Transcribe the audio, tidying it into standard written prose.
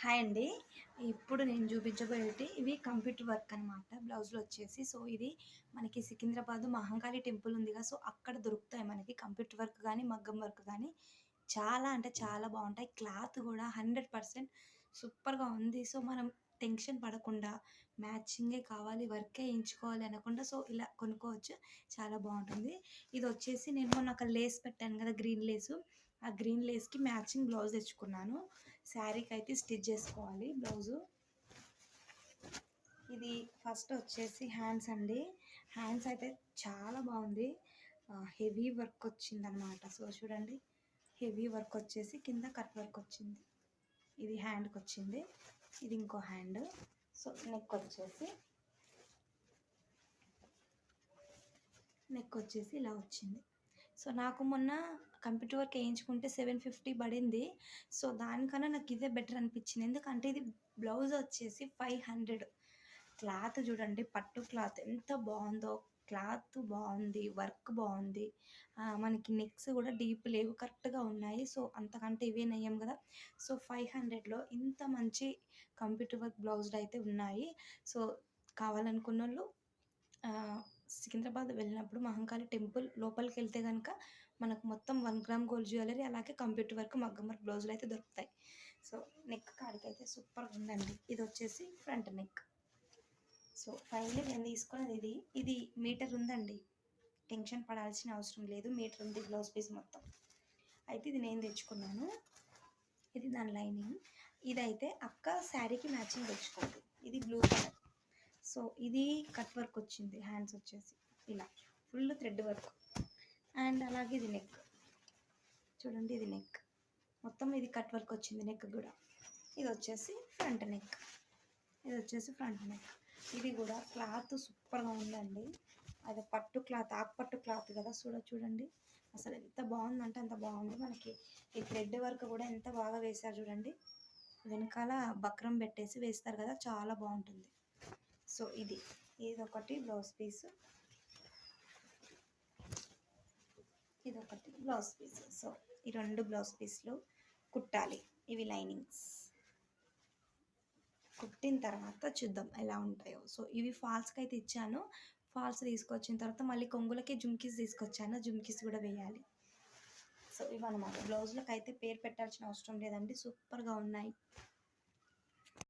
Hi అండి. ఇప్పుడు నేను చూపించబోయేటి ఇవి కంప్యూటర్ వర్క్ అనమాట. బ్లౌజ్‌లో వచ్చేసి ఇది మనకి సికింద్రాబాద్ మహంకాళి టెంపుల్ ఉందిగా, అక్కడ దొరుకుతాయి మనకి కంప్యూటర్ వర్క్ గానీ, మగ్గం వర్క్ గానీ. చాలా అంటే చాలా బావుంటాయి. క్లాత్ గూడా 100% సూపర్‌గా ఉంది. మనం టెన్షన్ పడకుండా మ్యాచింగే కావాలి, వర్కే ఏయించుకోవాలి అనకుండా ఇలా కొనుక్కోవచ్చు. చాలా బావుంటుంది. ఇదొచ్చేసి నేను మొన్న అక్కడ లేస్ పెట్టాను గదా! Green lace. ఆ గ్రీన్ లేస్‌కి మ్యాచింగ్ బ్లౌజ్ తెచ్చుకున్నాను. శారీకైతే స్టిచ్ చేసుకోవాలి బ్లౌజు. ఇది ఫస్ట్ వచ్చేసి హ్యాండ్స్ అండి. హ్యాండ్స్ అయితే చాలా బాగుంది. హెవీ వర్క్ వచ్చిందనమాట. చూడండి, హెవీ వర్క్ వచ్చేసి కింద కట్ వర్క్ వచ్చింది. ఇది హ్యాండ్కి వచ్చింది. ఇది ఇంకో హ్యాండ్. నెక్ వచ్చేసి ఇలా వచ్చింది. నాకు మొన్న కంప్యూటర్ వర్క్ వేయించుకుంటే 750 పడింది. దానికన్నా నాకు ఇదే బెటర్ అనిపించింది. ఎందుకంటే ఇది బ్లౌజ్ వచ్చేసి 500. క్లాత్ చూడండి, పట్టు క్లాత్ ఎంత బాగుందో. క్లాత్ బాగుంది, వర్క్ బాగుంది. మనకి నెక్స్ కూడా డీప్ లేవు, కరెక్ట్గా ఉన్నాయి. అంతకంటే ఇవే నయ్యం కదా. 500లో ఇంత మంచి కంప్యూటర్ వర్క్ బ్లౌజ్లు అయితే ఉన్నాయి. కావాలనుకున్న వాళ్ళు సికింద్రాబాద్ వెళ్ళినప్పుడు మహంకాళి టెంపుల్ లోపలికి వెళ్తే కనుక మనకు మొత్తం 1 గ్రామ్ గోల్డ్ జ్యువెలరీ, అలాగే కంప్యూటర్ వర్క్, మగ్గం వర్క్ బ్లౌజులు అయితే దొరుకుతాయి. నెక్ కాడికైతే సూపర్గా ఉందండి. ఇది వచ్చేసి ఫ్రంట్ నెక్. ఫైనల్లీ నేను తీసుకున్నది ఇది మీటర్ ఉందండి. టెన్షన్ పడాల్సిన అవసరం లేదు, మీటర్ ఉంది బ్లౌజ్ పీస్ మొత్తం. అయితే ఇది నేను తెచ్చుకున్నాను. ఇది దాని లైనింగ్. ఇదైతే అక్క శారీకి మ్యాచింగ్ తెచ్చుకోండి. ఇది బ్లూ కలర్. ఇది కట్ వర్క్ వచ్చింది. హ్యాండ్స్ వచ్చేసి ఇలా ఫుల్ థ్రెడ్ వర్క్. అండ్ అలాగే ఇది నెక్ చూడండి, ఇది నెక్ మొత్తం ఇది కట్ వర్క్ వచ్చింది. నెక్ కూడా ఇది వచ్చేసి ఫ్రంట్ నెక్. ఇది కూడా క్లాత్ సూపర్గా ఉందండి. అది పట్టు క్లాత్, ఆకుపట్టు క్లాత్ కదా. చూడండి అసలు ఎంత బాగుందంటే అంత బాగుంది. మనకి ఈ థ్రెడ్ వర్క్ కూడా ఎంత బాగా వేశారు చూడండి. వెనకాల బక్రం పెట్టేసి వేస్తారు కదా, చాలా బాగుంటుంది. ఇదొకటి బ్లౌజ్ పీస్, ఇదొకటి బ్లౌజ్ పీస్. ఈ 2 బ్లౌజ్ పీస్లు కుట్టాలి. ఇవి లైనింగ్స్ కుట్టిన తర్వాత చూద్దాం ఎలా ఉంటాయో. ఇవి ఫాల్స్కి అయితే ఇచ్చాను. ఫాల్స్ తీసుకొచ్చిన తర్వాత మళ్ళీ కొంగులకి జుమ్కీస్ తీసుకొచ్చాను. జుమ్కీస్ కూడా వేయాలి. ఇవన్నమాట. బ్లౌజులకు అయితే పేరు పెట్టాల్సిన అవసరం లేదండి, సూపర్గా ఉన్నాయి.